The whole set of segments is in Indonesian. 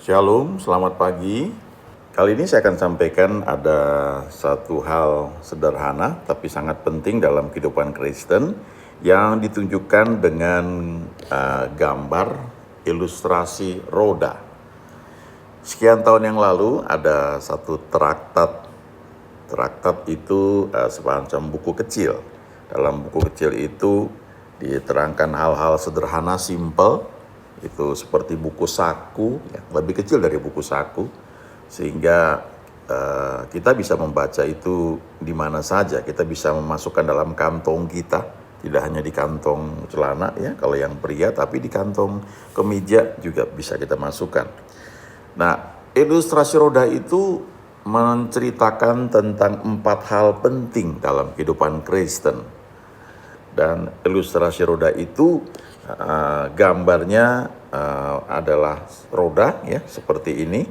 Shalom, selamat pagi. Kali ini saya akan sampaikan ada satu hal sederhana tapi sangat penting dalam kehidupan Kristen yang ditunjukkan dengan gambar ilustrasi roda. Sekian tahun yang lalu ada satu traktat. Traktat itu semacam buku kecil. Dalam buku kecil itu diterangkan hal-hal sederhana, simple. Itu seperti buku saku, ya, lebih kecil dari buku saku, sehingga kita bisa membaca itu di mana saja. Kita bisa memasukkan dalam kantong kita, tidak hanya di kantong celana ya kalau yang pria, tapi di kantong kemeja juga bisa kita masukkan. Nah, ilustrasi roda itu menceritakan tentang 4 hal penting dalam kehidupan Kristen. Dan ilustrasi roda itu gambarnya adalah roda ya seperti ini.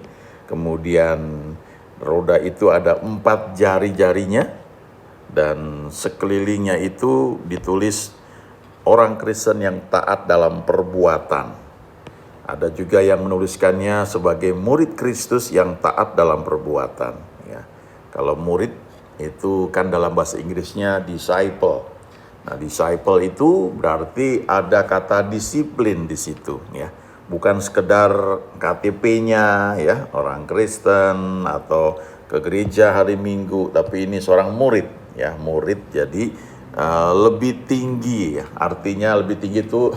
Kemudian roda itu ada 4 jari-jarinya dan sekelilingnya itu ditulis orang Kristen yang taat dalam perbuatan. Ada juga yang menuliskannya sebagai murid Kristus yang taat dalam perbuatan ya. Kalau murid itu kan dalam bahasa Inggrisnya disciple. Nah, disciple itu berarti ada kata disiplin di situ ya. Bukan sekedar KTP-nya ya, orang Kristen atau ke gereja hari Minggu, tapi ini seorang murid ya, murid jadi lebih tinggi ya. Artinya lebih tinggi itu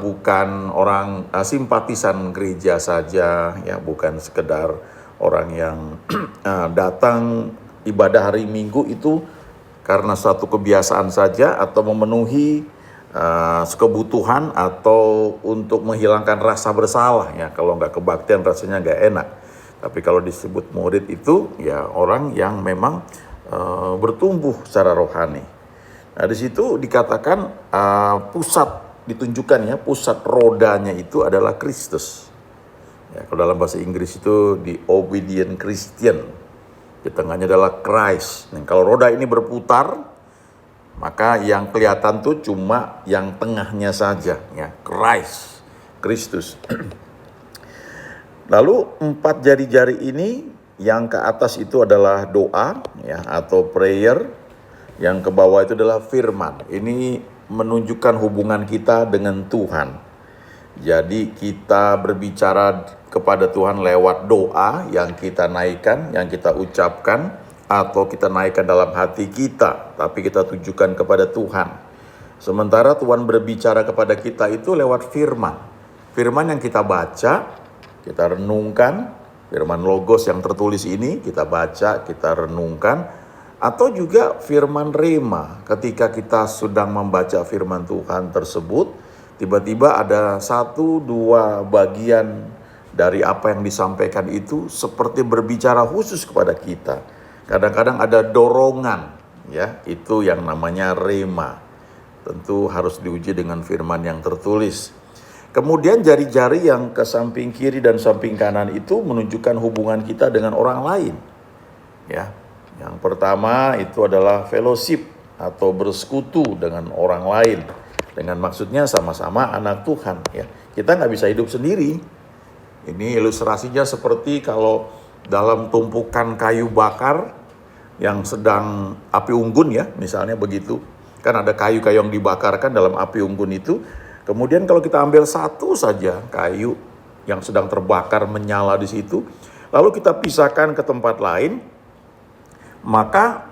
bukan orang simpatisan gereja saja ya, bukan sekedar orang yang datang ibadah hari Minggu itu karena suatu kebiasaan saja atau memenuhi kebutuhan atau untuk menghilangkan rasa bersalah ya. Kalau nggak kebaktian rasanya nggak enak. Tapi kalau disebut murid itu ya orang yang memang bertumbuh secara rohani. Nah, di situ dikatakan ditunjukkan ya pusat rodanya itu adalah Kristus. Ya, kalau dalam bahasa Inggris itu the obedient Christian. Di tengahnya adalah Christ. Nah, kalau roda ini berputar, maka yang kelihatan tuh cuma yang tengahnya saja, ya, Christ, Kristus. Lalu 4 jari-jari ini, yang ke atas itu adalah doa, ya, atau prayer. Yang ke bawah itu adalah firman. Ini menunjukkan hubungan kita dengan Tuhan. Jadi kita berbicara kepada Tuhan lewat doa yang kita naikkan, yang kita ucapkan, atau kita naikkan dalam hati kita, tapi kita tujukan kepada Tuhan. Sementara Tuhan berbicara kepada kita itu lewat firman. Firman yang kita baca, kita renungkan, firman logos yang tertulis ini kita baca, kita renungkan, atau juga firman rema. Ketika kita sedang membaca firman Tuhan tersebut, tiba-tiba ada 1-2 bagian dari apa yang disampaikan itu seperti berbicara khusus kepada kita. Kadang-kadang ada dorongan, ya, itu yang namanya rema. Tentu harus diuji dengan firman yang tertulis. Kemudian jari-jari yang ke samping kiri dan samping kanan itu menunjukkan hubungan kita dengan orang lain. Ya, yang pertama itu adalah fellowship atau bersekutu dengan orang lain. Dengan maksudnya sama-sama anak Tuhan ya. Kita nggak bisa hidup sendiri. Ini ilustrasinya seperti kalau dalam tumpukan kayu bakar yang sedang api unggun ya, misalnya begitu. Kan ada kayu-kayu yang dibakarkan dalam api unggun itu. Kemudian kalau kita ambil satu saja kayu yang sedang terbakar menyala di situ, lalu kita pisahkan ke tempat lain, maka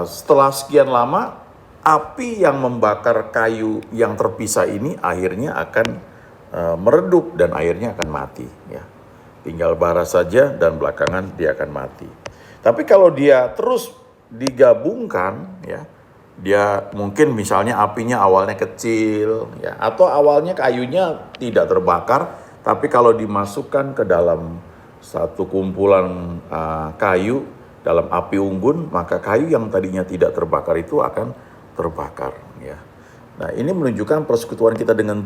setelah sekian lama api yang membakar kayu yang terpisah ini akhirnya akan meredup dan akhirnya akan mati. Ya. Tinggal bara saja dan belakangan dia akan mati. Tapi kalau dia terus digabungkan, ya, dia mungkin misalnya apinya awalnya kecil, ya, atau awalnya kayunya tidak terbakar, tapi kalau dimasukkan ke dalam satu kumpulan kayu dalam api unggun, maka kayu yang tadinya tidak terbakar itu akan terbakar ya. Nah, ini menunjukkan persekutuan kita dengan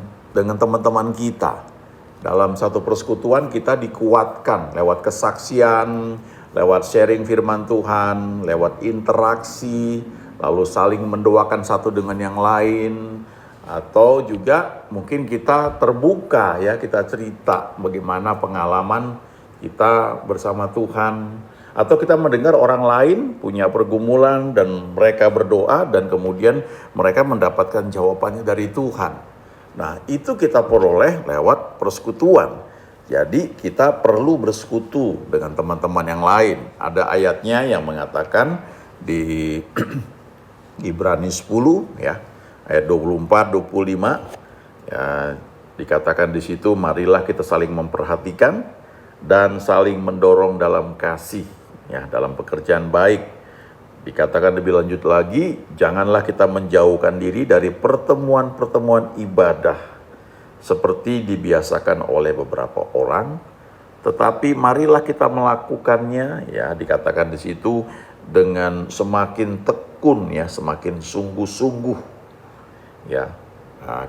teman-teman kita. Dalam satu persekutuan kita dikuatkan lewat kesaksian, lewat sharing firman Tuhan, lewat interaksi, lalu saling mendoakan satu dengan yang lain, Atau juga mungkin kita terbuka ya, kita cerita bagaimana pengalaman kita bersama Tuhan. Atau kita mendengar orang lain punya pergumulan dan mereka berdoa dan kemudian mereka mendapatkan jawabannya dari Tuhan. Nah, itu kita peroleh lewat persekutuan. Jadi kita perlu bersekutu dengan teman-teman yang lain. Ada ayatnya yang mengatakan di Ibrani 10 ya, ayat 24 25 ya, dikatakan di situ, marilah kita saling memperhatikan dan saling mendorong dalam kasih ya, dalam pekerjaan baik. Dikatakan lebih lanjut lagi, janganlah kita menjauhkan diri dari pertemuan-pertemuan ibadah seperti dibiasakan oleh beberapa orang, tetapi marilah kita melakukannya ya, dikatakan di situ dengan semakin tekun ya, semakin sungguh-sungguh. Ya,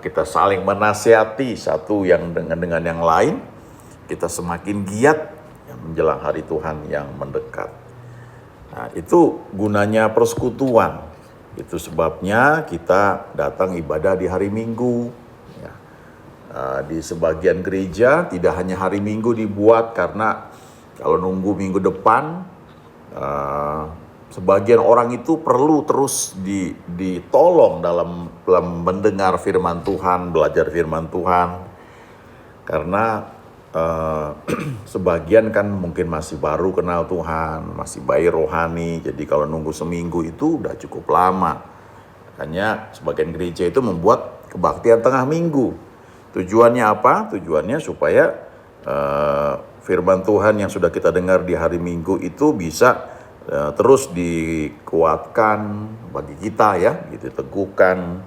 kita saling menasihati satu yang dengan yang lain, kita semakin giat ya, menjelang hari Tuhan yang mendekat. Nah, itu gunanya persekutuan. Itu sebabnya kita datang ibadah di hari Minggu. Ya. Di sebagian gereja tidak hanya hari Minggu dibuat karena kalau nunggu minggu depan, sebagian orang itu perlu terus ditolong dalam mendengar firman Tuhan, belajar firman Tuhan. Karena sebagian kan mungkin masih baru kenal Tuhan, masih bayi rohani. Jadi kalau nunggu seminggu itu udah cukup lama. Makanya sebagian gereja itu membuat kebaktian tengah minggu. Tujuannya apa? Tujuannya supaya firman Tuhan yang sudah kita dengar di hari Minggu itu bisa terus dikuatkan bagi kita ya, gitu, teguhkan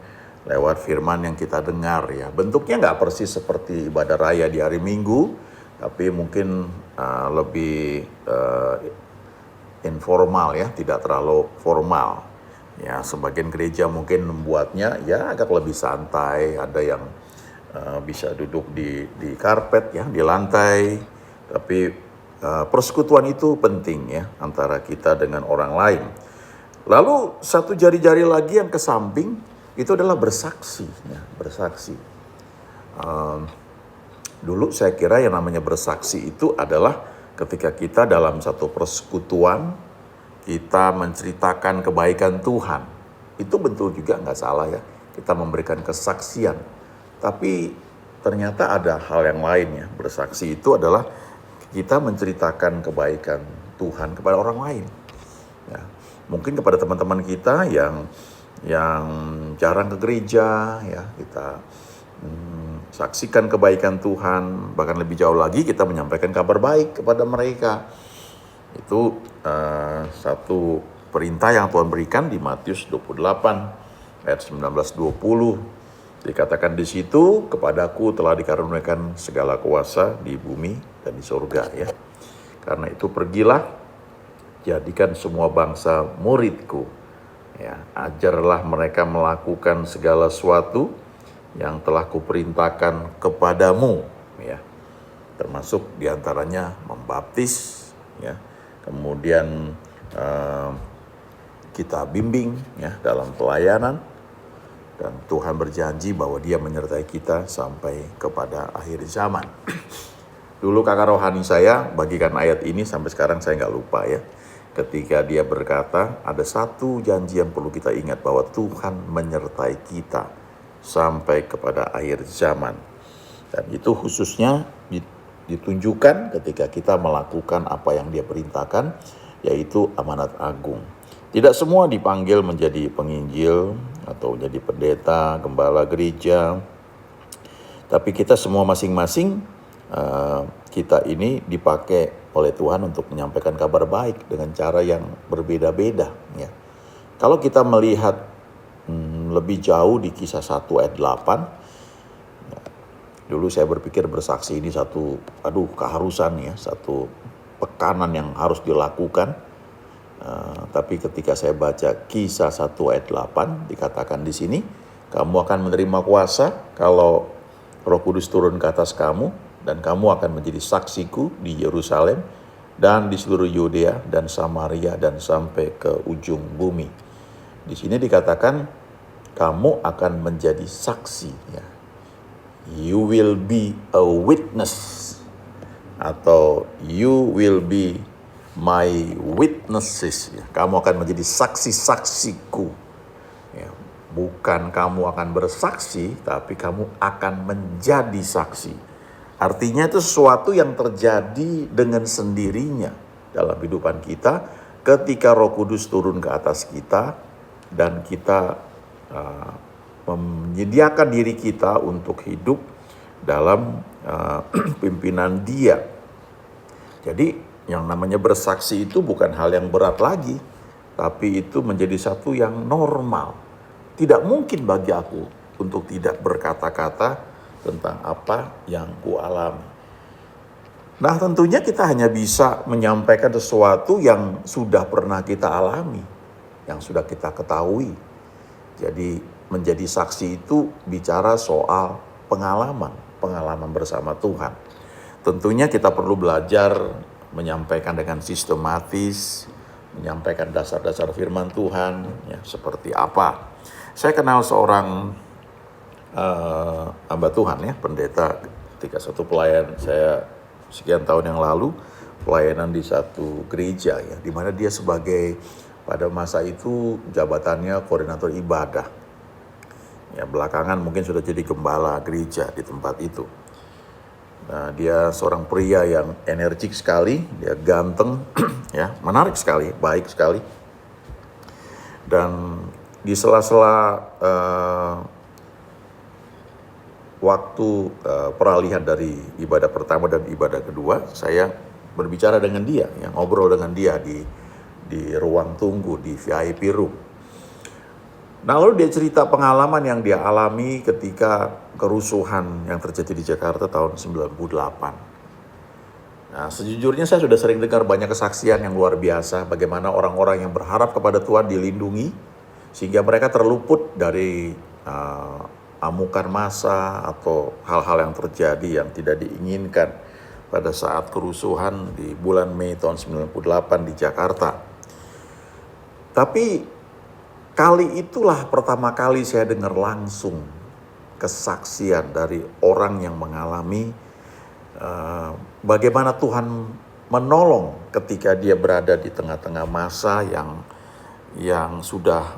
lewat firman yang kita dengar ya. Bentuknya nggak persis seperti ibadah raya di hari Minggu, tapi mungkin lebih informal ya, tidak terlalu formal. Ya, sebagian gereja mungkin membuatnya ya agak lebih santai, ada yang bisa duduk di karpet ya, di lantai, tapi persekutuan itu penting ya antara kita dengan orang lain. Lalu satu jari-jari lagi yang ke samping itu adalah bersaksi ya, bersaksi. Dulu saya kira yang namanya bersaksi itu adalah ketika kita dalam satu persekutuan kita menceritakan kebaikan Tuhan. Itu betul juga, nggak salah ya, kita memberikan kesaksian. Tapi ternyata ada hal yang lain ya. Bersaksi itu adalah kita menceritakan kebaikan Tuhan kepada orang lain. Ya, mungkin kepada teman-teman kita yang jarang ke gereja, ya kita saksikan kebaikan Tuhan. Bahkan lebih jauh lagi kita menyampaikan kabar baik kepada mereka. Itu satu perintah yang Tuhan berikan di Matius 28 ayat 19-20. Dikatakan di situ, kepadaku telah dikaruniakan segala kuasa di bumi dan di surga ya. Karena itu pergilah, jadikan semua bangsa muridku. Ya, ajarlah mereka melakukan segala sesuatu yang telah kuperintahkan kepadamu ya. Termasuk diantaranya membaptis ya. Kemudian kita bimbing ya dalam pelayanan. Dan Tuhan berjanji bahwa Dia menyertai kita sampai kepada akhir zaman. Dulu kakak rohani saya bagikan ayat ini, sampai sekarang saya nggak lupa ya. Ketika dia berkata, ada satu janji yang perlu kita ingat, bahwa Tuhan menyertai kita sampai kepada akhir zaman. Dan itu khususnya ditunjukkan ketika kita melakukan apa yang Dia perintahkan, yaitu amanat agung. Tidak semua dipanggil menjadi penginjil atau jadi pendeta, gembala gereja. Tapi kita semua masing-masing, kita ini dipakai oleh Tuhan untuk menyampaikan kabar baik dengan cara yang berbeda-beda. Ya. Kalau kita melihat lebih jauh di Kisah 1 ayat 8, ya, dulu saya berpikir bersaksi ini satu keharusan ya, satu tekanan yang harus dilakukan. Tapi ketika saya baca Kisah 1 ayat 8, dikatakan di sini, kamu akan menerima kuasa kalau Roh Kudus turun ke atas kamu, dan kamu akan menjadi saksiku di Yerusalem dan di seluruh Yudea dan Samaria dan sampai ke ujung bumi. Di sini dikatakan kamu akan menjadi saksi, ya. You will be a witness, atau you will be my witnesses, ya. Kamu akan menjadi saksi-saksiku, ya. Bukan kamu akan bersaksi, tapi kamu akan menjadi saksi. Artinya itu sesuatu yang terjadi dengan sendirinya dalam kehidupan kita ketika Roh Kudus turun ke atas kita dan kita menyediakan diri kita untuk hidup dalam pimpinan Dia. Jadi yang namanya bersaksi itu bukan hal yang berat lagi, tapi itu menjadi satu yang normal. Tidak mungkin bagi aku untuk tidak berkata-kata tentang apa yang kualami. Nah, tentunya kita hanya bisa menyampaikan sesuatu yang sudah pernah kita alami, yang sudah kita ketahui. Jadi menjadi saksi itu bicara soal pengalaman bersama Tuhan. Tentunya kita perlu belajar menyampaikan dengan sistematis, menyampaikan dasar-dasar firman Tuhan, ya, seperti apa. Saya kenal seorang hamba Tuhan, ya, pendeta, ketika satu pelayan saya sekian tahun yang lalu, pelayanan di satu gereja, ya, di mana dia sebagai pada masa itu jabatannya koordinator ibadah. Ya, belakangan mungkin sudah jadi gembala gereja di tempat itu. Nah, dia seorang pria yang energik sekali, dia ganteng, ya, menarik sekali, baik sekali. Dan di sela-sela waktu peralihan dari ibadah pertama dan ibadah kedua, saya berbicara dengan dia, yang ngobrol dengan dia di ruang tunggu di VIP room. Nah, lalu dia cerita pengalaman yang dia alami ketika kerusuhan yang terjadi di Jakarta tahun 98. Nah, sejujurnya saya sudah sering dengar banyak kesaksian yang luar biasa, bagaimana orang-orang yang berharap kepada Tuhan dilindungi, sehingga mereka terluput dari amukan massa atau hal-hal yang terjadi yang tidak diinginkan pada saat kerusuhan di bulan Mei tahun 98 di Jakarta. Tapi kali itulah pertama kali saya dengar langsung kesaksian dari orang yang mengalami bagaimana Tuhan menolong ketika dia berada di tengah-tengah massa yang sudah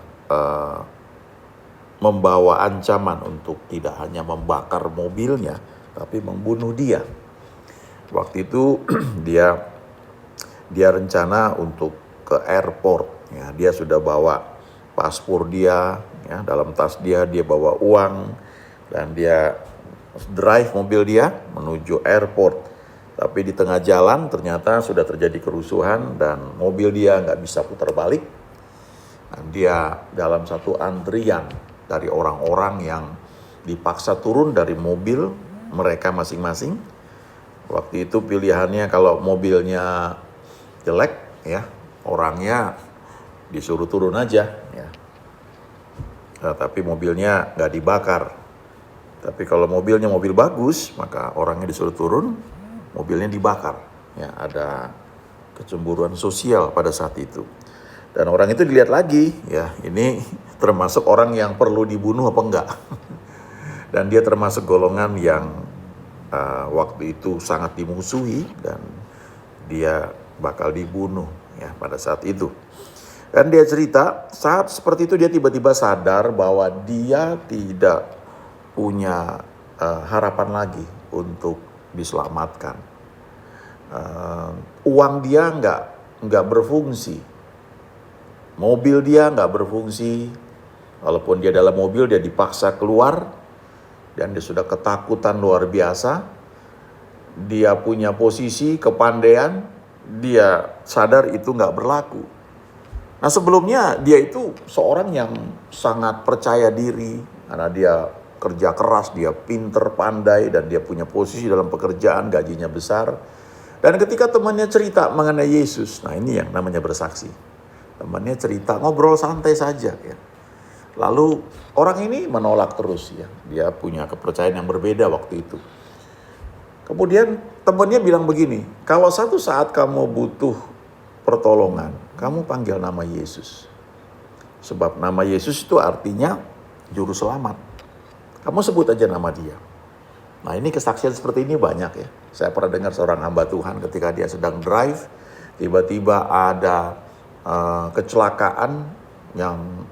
membawa ancaman untuk tidak hanya membakar mobilnya, tapi membunuh dia. Waktu itu dia rencana untuk ke airport, ya. Dia sudah bawa paspor dia, ya, dalam tas dia bawa uang, dan dia drive mobil dia menuju airport. Tapi di tengah jalan ternyata sudah terjadi kerusuhan dan mobil dia nggak bisa putar balik. Dan dia dalam satu antrian dari orang-orang yang dipaksa turun dari mobil mereka masing-masing. Waktu itu pilihannya kalau mobilnya jelek, ya, orangnya disuruh turun aja, ya. Nah, tapi mobilnya nggak dibakar. Tapi kalau mobilnya mobil bagus, maka orangnya disuruh turun, mobilnya dibakar. Ya, ada kecemburuan sosial pada saat itu. Dan orang itu dilihat lagi, ya, ini termasuk orang yang perlu dibunuh apa enggak. Dan dia termasuk golongan yang waktu itu sangat dimusuhi dan dia bakal dibunuh, ya, pada saat itu. Dan dia cerita, saat seperti itu dia tiba-tiba sadar bahwa dia tidak punya harapan lagi untuk diselamatkan. Uang dia nggak berfungsi. Mobil dia nggak berfungsi, walaupun dia dalam mobil dia dipaksa keluar dan dia sudah ketakutan luar biasa. Dia punya posisi kepandaian, dia sadar itu nggak berlaku. Nah, sebelumnya dia itu seorang yang sangat percaya diri karena dia kerja keras, dia pinter, pandai, dan dia punya posisi dalam pekerjaan, gajinya besar. Dan ketika temannya cerita mengenai Yesus, nah ini yang namanya bersaksi. Temannya cerita, ngobrol santai saja, ya. Lalu orang ini menolak terus, ya. Dia punya kepercayaan yang berbeda waktu itu. Kemudian temannya bilang begini, kalau satu saat kamu butuh pertolongan, kamu panggil nama Yesus. Sebab nama Yesus itu artinya juru selamat. Kamu sebut aja nama dia. Nah, ini kesaksian seperti ini banyak ya. Saya pernah dengar seorang hamba Tuhan ketika dia sedang drive, tiba-tiba ada kecelakaan yang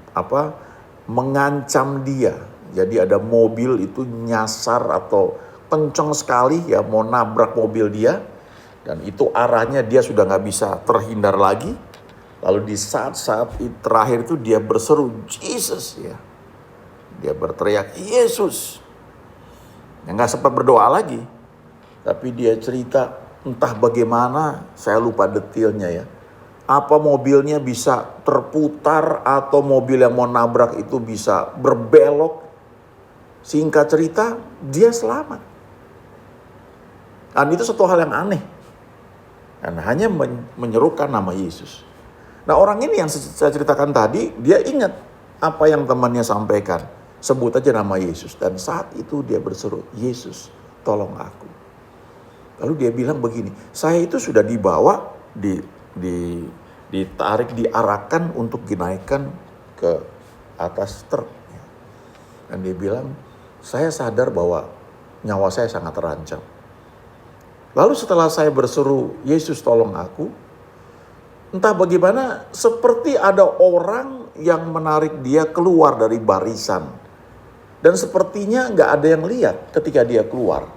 mengancam dia. Jadi ada mobil itu nyasar atau kenceng sekali ya, mau nabrak mobil dia. Dan itu arahnya dia sudah nggak bisa terhindar lagi. Lalu di saat-saat terakhir itu dia berseru, Jesus ya. Dia berteriak, Yesus. Ya, nggak sempat berdoa lagi. Tapi dia cerita, entah bagaimana, saya lupa detailnya ya. Apa mobilnya bisa terputar atau mobil yang mau nabrak itu bisa berbelok. Singkat cerita, dia selamat. Dan itu satu hal yang aneh. Dan hanya menyerukan nama Yesus. Nah, orang ini yang saya ceritakan tadi, dia ingat apa yang temannya sampaikan. Sebut aja nama Yesus. Dan saat itu dia berseru, Yesus, tolong aku. Lalu dia bilang begini, saya itu sudah dibawa, ditarik, diarahkan untuk dinaikkan ke atas truk. Dan dia bilang, saya sadar bahwa nyawa saya sangat terancam. Lalu setelah saya berseru, Yesus tolong aku, entah bagaimana seperti ada orang yang menarik dia keluar dari barisan. Dan sepertinya nggak ada yang lihat ketika dia keluar.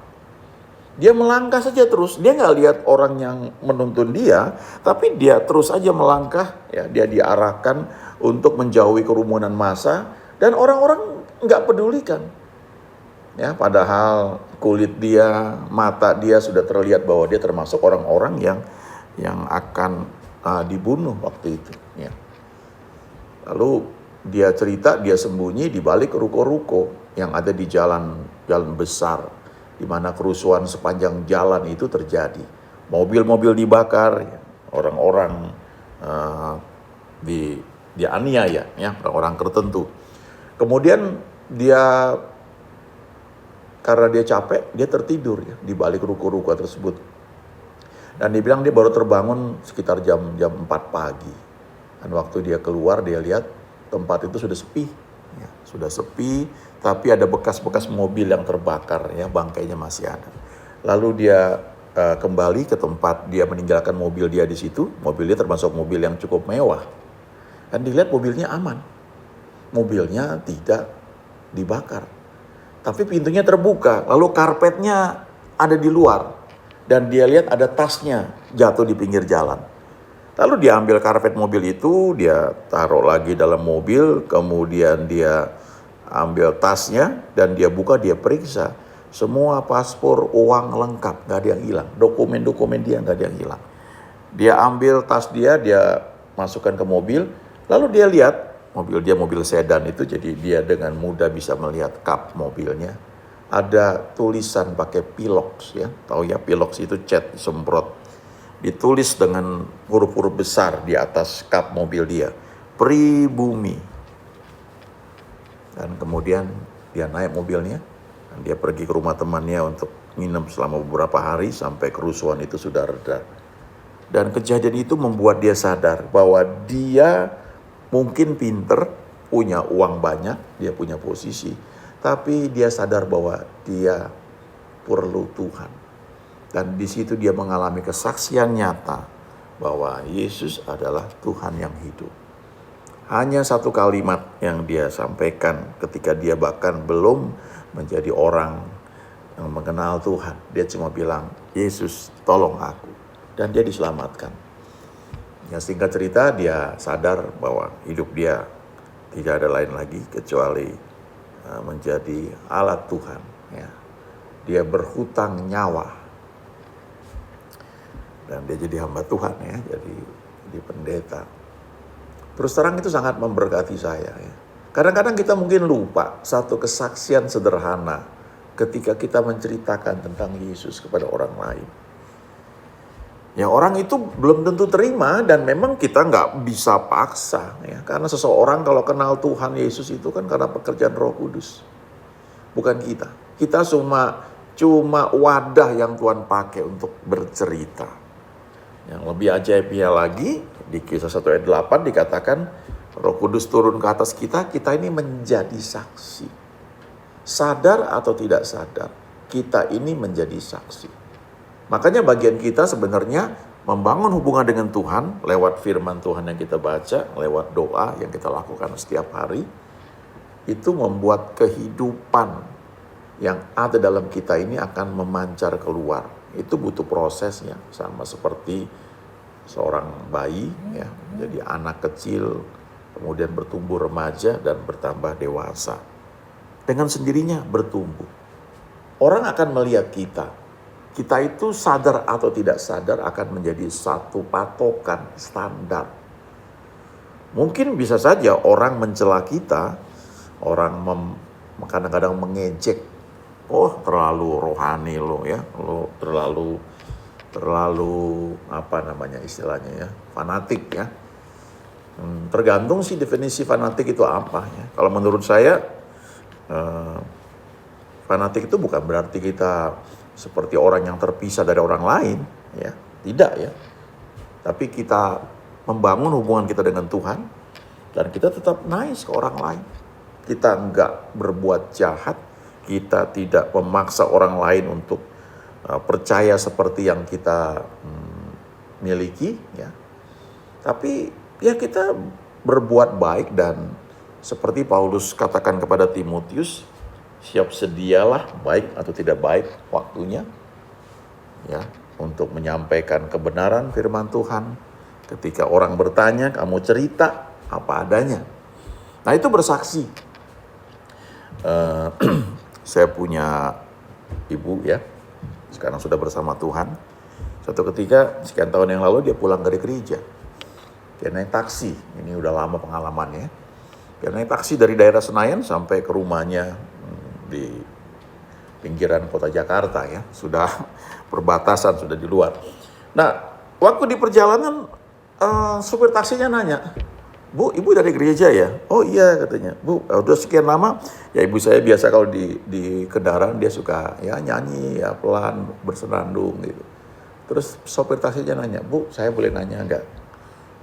Dia melangkah saja terus, dia nggak lihat orang yang menuntun dia, tapi dia terus aja melangkah, ya, dia diarahkan untuk menjauhi kerumunan massa, dan orang-orang nggak pedulikan. Ya, padahal kulit dia, mata dia sudah terlihat bahwa dia termasuk orang-orang yang akan dibunuh waktu itu. Ya. Lalu dia cerita, dia sembunyi di balik ruko-ruko yang ada di jalan besar, di mana kerusuhan sepanjang jalan itu terjadi. Mobil-mobil dibakar, ya. Orang-orang dianiaya, ya, orang-orang tertentu. Kemudian dia, karena dia capek, dia tertidur ya, di balik ruko-ruko tersebut. Dan dia bilang dia baru terbangun sekitar jam 4 pagi. Dan waktu dia keluar, dia lihat tempat itu sudah sepi. Ya, sudah sepi, tapi ada bekas-bekas mobil yang terbakar, ya, bangkainya masih ada. Lalu dia kembali ke tempat dia meninggalkan mobil dia di situ. Mobil dia termasuk mobil yang cukup mewah. Dan dilihat mobilnya aman. Mobilnya tidak dibakar. Tapi pintunya terbuka, lalu karpetnya ada di luar. Dan dia lihat ada tasnya jatuh di pinggir jalan. Lalu dia ambil karpet mobil itu, dia taruh lagi dalam mobil, kemudian dia ambil tasnya, dan dia buka, dia periksa. Semua paspor, uang lengkap, gak ada yang hilang. Dokumen-dokumen dia gak ada yang hilang. Dia ambil tas dia masukkan ke mobil, lalu dia lihat, mobil dia mobil sedan itu, jadi dia dengan mudah bisa melihat kap mobilnya. Ada tulisan pakai pilox, ya. Tahu ya, pilox itu cat semprot. Ditulis dengan huruf-huruf besar di atas kap mobil dia, Pribumi. Dan kemudian dia naik mobilnya, dan dia pergi ke rumah temannya untuk nginep selama beberapa hari sampai kerusuhan itu sudah reda. Dan kejadian itu membuat dia sadar bahwa dia mungkin pinter, punya uang banyak, dia punya posisi, tapi dia sadar bahwa dia perlu Tuhan. Dan di situ dia mengalami kesaksian nyata bahwa Yesus adalah Tuhan yang hidup. Hanya satu kalimat yang dia sampaikan ketika dia bahkan belum menjadi orang yang mengenal Tuhan. Dia cuma bilang, Yesus tolong aku. Dan dia diselamatkan. Ya, singkat cerita, dia sadar bahwa hidup dia tidak ada lain lagi kecuali menjadi alat Tuhan. Ya. Dia berhutang nyawa. Dan dia jadi hamba Tuhan, ya, jadi pendeta. Terus terang itu sangat memberkati saya. Ya. Kadang-kadang kita mungkin lupa satu kesaksian sederhana ketika kita menceritakan tentang Yesus kepada orang lain. Ya, orang itu belum tentu terima, dan memang kita nggak bisa paksa, ya. Karena seseorang kalau kenal Tuhan Yesus itu kan karena pekerjaan Roh Kudus, bukan kita. Kita cuma wadah yang Tuhan pakai untuk bercerita. Yang lebih ajaibnya lagi, di Kisah 1 ayat 8 dikatakan, Roh Kudus turun ke atas kita, kita ini menjadi saksi. Sadar atau tidak sadar, kita ini menjadi saksi. Makanya bagian kita sebenarnya membangun hubungan dengan Tuhan lewat firman Tuhan yang kita baca, lewat doa yang kita lakukan setiap hari. Itu membuat kehidupan yang ada dalam kita ini akan memancar keluar. Itu butuh prosesnya, sama seperti seorang bayi ya, jadi anak kecil, kemudian bertumbuh remaja dan bertambah dewasa. Dengan sendirinya bertumbuh. Orang akan melihat kita. Kita itu sadar atau tidak sadar akan menjadi satu patokan standar. Mungkin bisa saja orang mencela kita, orang kadang-kadang mengejek, oh terlalu rohani lo ya, lo terlalu apa namanya istilahnya ya, fanatik ya. Tergantung sih definisi fanatik itu apa ya. Kalau menurut saya fanatik itu bukan berarti kita seperti orang yang terpisah dari orang lain ya, tidak ya. Tapi kita membangun hubungan kita dengan Tuhan dan kita tetap nice ke orang lain. Kita enggak berbuat jahat, kita tidak memaksa orang lain untuk percaya seperti yang kita miliki ya. Tapi ya kita berbuat baik dan seperti Paulus katakan kepada Timotius, siap sedialah baik atau tidak baik waktunya ya untuk menyampaikan kebenaran firman Tuhan. Ketika orang bertanya, kamu cerita apa adanya. Nah itu bersaksi. Saya punya ibu ya, sekarang sudah bersama Tuhan. Suatu ketika sekian tahun yang lalu dia pulang dari gereja. Dia naik taksi, ini udah lama pengalamannya. Dia naik taksi dari daerah Senayan sampai ke rumahnya di pinggiran kota Jakarta ya. Sudah perbatasan, sudah di luar. Nah, waktu di perjalanan supir taksinya nanya, Bu, ibu dari gereja ya? Oh iya katanya. Bu, udah sekian lama. Ya ibu saya biasa kalau di kendaraan dia suka ya nyanyi ya pelan bersenandung gitu. Terus sopir taksinya nanya, Bu, saya boleh nanya enggak?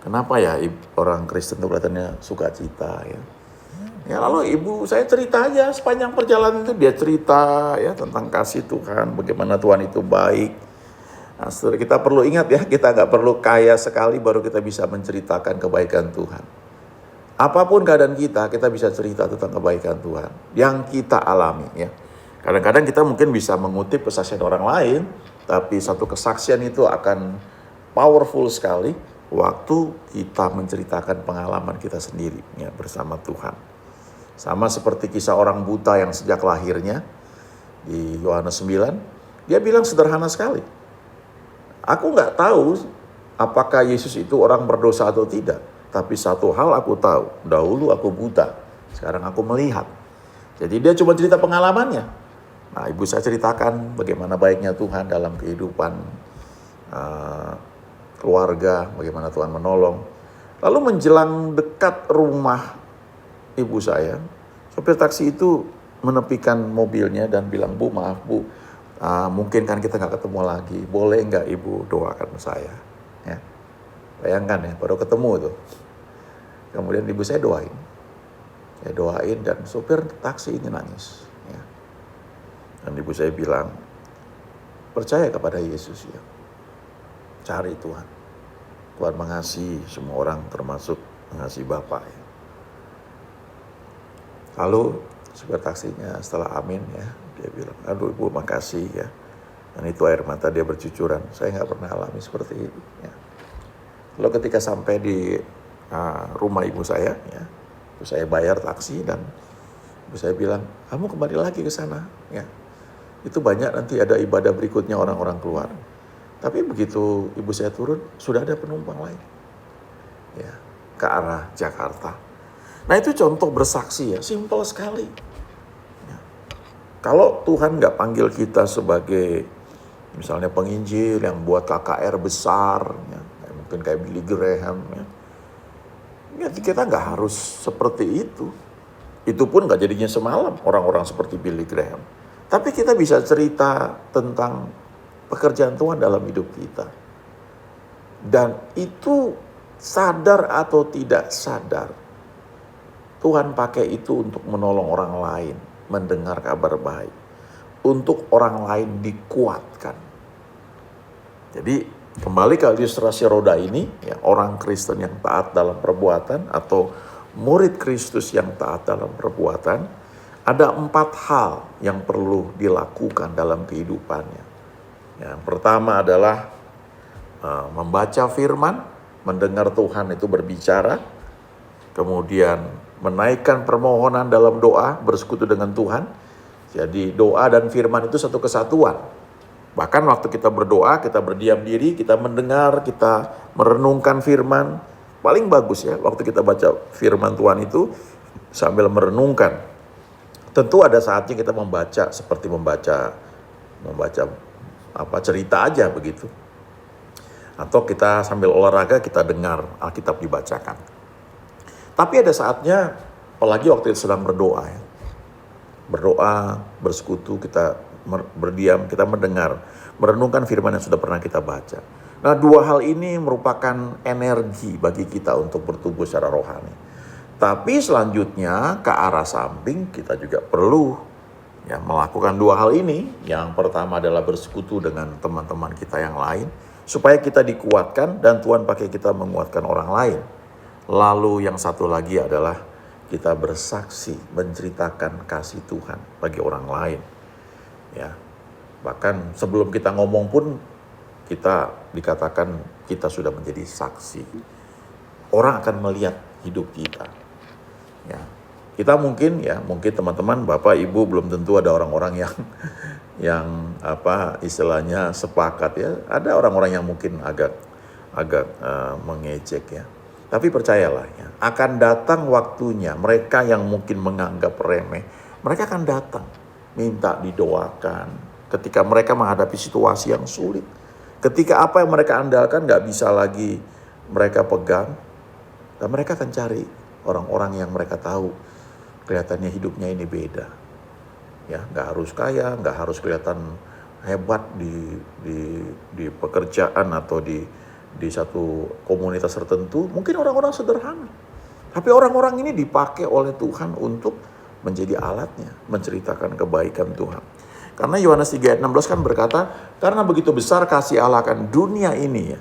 Kenapa ya orang Kristen tuh kelihatannya sukacita ya? Ya lalu ibu saya cerita aja sepanjang perjalanan itu dia cerita ya tentang kasih Tuhan, bagaimana Tuhan itu baik. Nah, saudara, kita perlu ingat ya, kita nggak perlu kaya sekali baru kita bisa menceritakan kebaikan Tuhan. Apapun keadaan kita bisa cerita tentang kebaikan Tuhan yang kita alami ya. Kadang-kadang kita mungkin bisa mengutip kesaksian orang lain, tapi satu kesaksian itu akan powerful sekali waktu kita menceritakan pengalaman kita sendiri ya bersama Tuhan. Sama seperti kisah orang buta yang sejak lahirnya di Yohanes 9, dia bilang sederhana sekali. Aku nggak tahu apakah Yesus itu orang berdosa atau tidak. Tapi satu hal aku tahu, dahulu aku buta, sekarang aku melihat. Jadi dia cuma cerita pengalamannya. Nah ibu saya ceritakan bagaimana baiknya Tuhan dalam kehidupan keluarga, bagaimana Tuhan menolong. Lalu menjelang dekat rumah ibu saya, sopir taksi itu menepikan mobilnya dan bilang, Bu maaf Bu, mungkin kan kita nggak ketemu lagi, boleh nggak ibu doakan saya? Ya. Bayangkan ya, baru ketemu tuh. Kemudian ibu saya doain. Ya doain dan sopir taksi ini nangis. Ya. Dan ibu saya bilang, percaya kepada Yesus ya. Cari Tuhan. Tuhan mengasihi semua orang termasuk mengasihi Bapak ya. Lalu sopir taksinya setelah amin ya, dia bilang, aduh ibu makasih ya. Dan itu air mata dia bercucuran. Saya nggak pernah alami seperti itu ya. Lalu ketika sampai di rumah ibu saya, ya, ibu saya bayar taksi dan ibu saya bilang, kamu kembali lagi ke sana, ya. Itu banyak nanti ada ibadah berikutnya orang-orang keluar. Tapi begitu ibu saya turun, sudah ada penumpang lain, ya, ke arah Jakarta. Nah itu contoh bersaksi ya, simpel sekali. Ya. Kalau Tuhan nggak panggil kita sebagai misalnya penginjil yang buat KKR besar, ya, mungkin kayak Billy Graham, ya kita nggak harus seperti itu. Itu pun nggak jadinya semalam orang-orang seperti Billy Graham. Tapi kita bisa cerita tentang pekerjaan Tuhan dalam hidup kita. Dan itu sadar atau tidak sadar, Tuhan pakai itu untuk menolong orang lain, mendengar kabar baik, untuk orang lain dikuatkan. Jadi kembali ke ilustrasi roda ini, ya, orang Kristen yang taat dalam perbuatan atau murid Kristus yang taat dalam perbuatan, ada 4 hal yang perlu dilakukan dalam kehidupannya. Yang pertama adalah membaca firman, mendengar Tuhan itu berbicara, kemudian menaikkan permohonan dalam doa, bersekutu dengan Tuhan. Jadi doa dan firman itu satu kesatuan. Bahkan waktu kita berdoa, kita berdiam diri, kita mendengar, kita merenungkan firman. Paling bagus ya, waktu kita baca firman Tuhan itu sambil merenungkan. Tentu ada saatnya kita membaca seperti membaca cerita aja begitu. Atau kita sambil olahraga kita dengar Alkitab dibacakan. Tapi ada saatnya, apalagi waktu itu sedang berdoa ya. Berdoa, bersekutu, kita berdiam, kita mendengar, merenungkan firman yang sudah pernah kita baca. Nah, 2 hal ini merupakan energi bagi kita untuk bertumbuh secara rohani. Tapi selanjutnya ke arah samping kita juga perlu ya melakukan 2 hal ini. Yang pertama adalah bersekutu dengan teman-teman kita yang lain supaya kita dikuatkan dan Tuhan pakai kita menguatkan orang lain. Lalu yang satu lagi adalah kita bersaksi, menceritakan kasih Tuhan bagi orang lain. Ya, bahkan sebelum kita ngomong pun kita dikatakan kita sudah menjadi saksi. Orang akan melihat hidup kita. Ya, kita mungkin teman-teman, Bapak, Ibu belum tentu ada orang-orang yang istilahnya sepakat ya. Ada orang-orang yang mungkin agak mengejek ya. Tapi percayalah ya, akan datang waktunya mereka yang mungkin menganggap remeh, mereka akan datang minta didoakan ketika mereka menghadapi situasi yang sulit. Ketika apa yang mereka andalkan gak bisa lagi mereka pegang, dan mereka akan cari orang-orang yang mereka tahu kelihatannya hidupnya ini beda. Ya, gak harus kaya, gak harus kelihatan hebat di pekerjaan atau di satu komunitas tertentu, mungkin orang-orang sederhana. Tapi orang-orang ini dipakai oleh Tuhan untuk menjadi alatnya, menceritakan kebaikan Tuhan. Karena Yohanes 3 ayat 16 kan berkata, karena begitu besar kasih Allah akan dunia ini,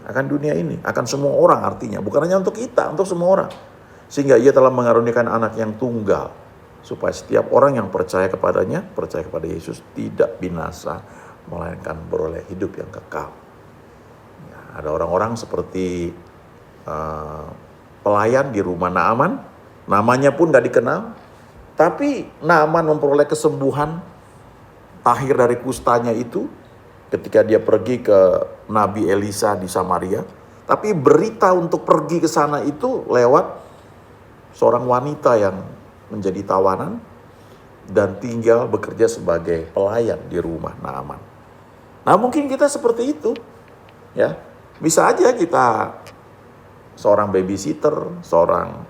akan semua orang artinya, bukan hanya untuk kita, untuk semua orang. Sehingga ia telah mengaruniakan anak yang tunggal, supaya setiap orang yang percaya kepadanya, percaya kepada Yesus, tidak binasa, melainkan beroleh hidup yang kekal. Ada orang-orang seperti pelayan di rumah Naaman, namanya pun gak dikenal, tapi Naaman memperoleh kesembuhan akhir dari kustanya itu ketika dia pergi ke Nabi Elisa di Samaria. Tapi berita untuk pergi ke sana itu lewat seorang wanita yang menjadi tawanan dan tinggal bekerja sebagai pelayan di rumah Naaman. Nah, mungkin kita seperti itu ya. Bisa aja kita seorang babysitter, seorang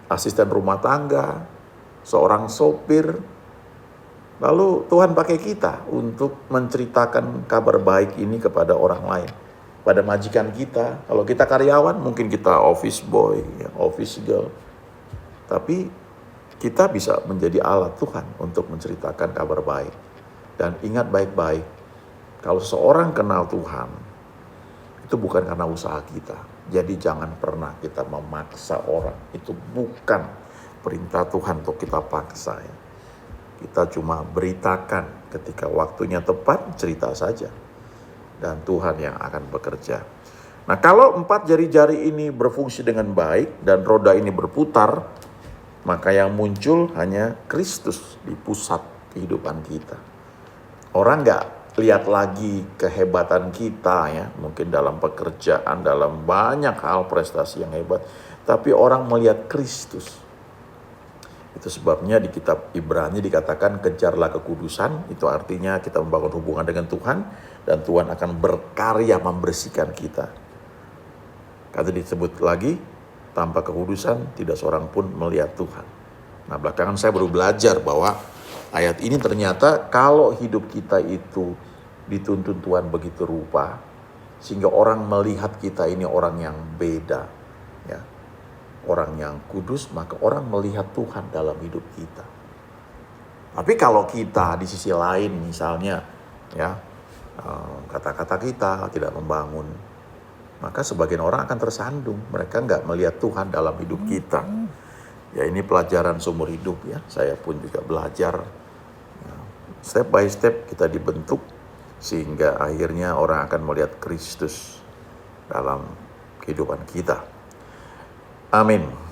asisten rumah tangga, seorang sopir. Lalu Tuhan pakai kita untuk menceritakan kabar baik ini kepada orang lain. Pada majikan kita, kalau kita karyawan mungkin kita office boy, ya, office girl. Tapi kita bisa menjadi alat Tuhan untuk menceritakan kabar baik. Dan ingat baik-baik, kalau seorang kenal Tuhan, itu bukan karena usaha kita. Jadi jangan pernah kita memaksa orang. Itu bukan perintah Tuhan untuk kita paksa ya. Kita cuma beritakan ketika waktunya tepat, cerita saja. Dan Tuhan yang akan bekerja. Nah, kalau 4 jari-jari ini berfungsi dengan baik dan roda ini berputar, maka yang muncul hanya Kristus di pusat kehidupan kita. Orang gak lihat lagi kehebatan kita ya, mungkin dalam pekerjaan, dalam banyak hal prestasi yang hebat, tapi orang melihat Kristus. Itu sebabnya di kitab Ibrani dikatakan kejarlah kekudusan, itu artinya kita membangun hubungan dengan Tuhan dan Tuhan akan berkarya membersihkan kita. Kata disebut lagi, tanpa kekudusan tidak seorang pun melihat Tuhan. Nah, belakangan saya baru belajar bahwa ayat ini ternyata kalau hidup kita itu dituntun Tuhan begitu rupa, sehingga orang melihat kita ini orang yang beda. Ya. orang yang kudus, maka orang melihat Tuhan dalam hidup kita. Tapi kalau kita di sisi lain misalnya ya kata-kata kita tidak membangun, maka sebagian orang akan tersandung. Mereka nggak melihat Tuhan dalam hidup kita. Ya ini pelajaran seumur hidup ya. Saya pun juga belajar. Ya, step by step kita dibentuk sehingga akhirnya orang akan melihat Kristus dalam kehidupan kita. Amin.